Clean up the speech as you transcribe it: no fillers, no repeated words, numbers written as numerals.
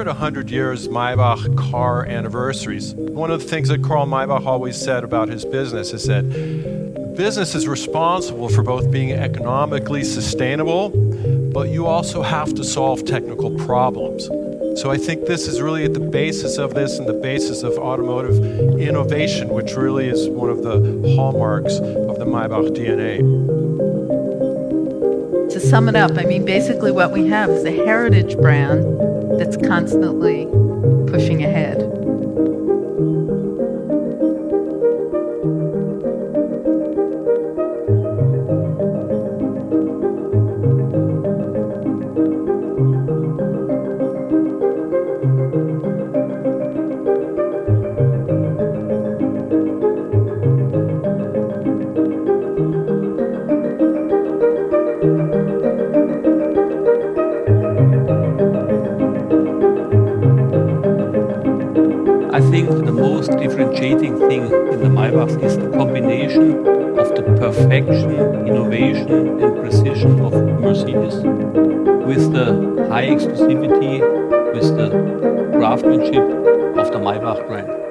we're at 100 years Maybach car anniversaries. One of the things that Karl Maybach always said about his business is that business is responsible for both being economically sustainable, but you also have to solve technical problems. So I think this is really at the basis of this and the basis of automotive innovation, which really is one of the hallmarks of the Maybach DNA. To sum it up, I mean, basically what we have is a heritage brand that's constantly pushing ahead. I think the most differentiating thing in the Maybach is the combination of the perfection, innovation and precision of Mercedes with the high exclusivity, with the craftsmanship of the Maybach brand.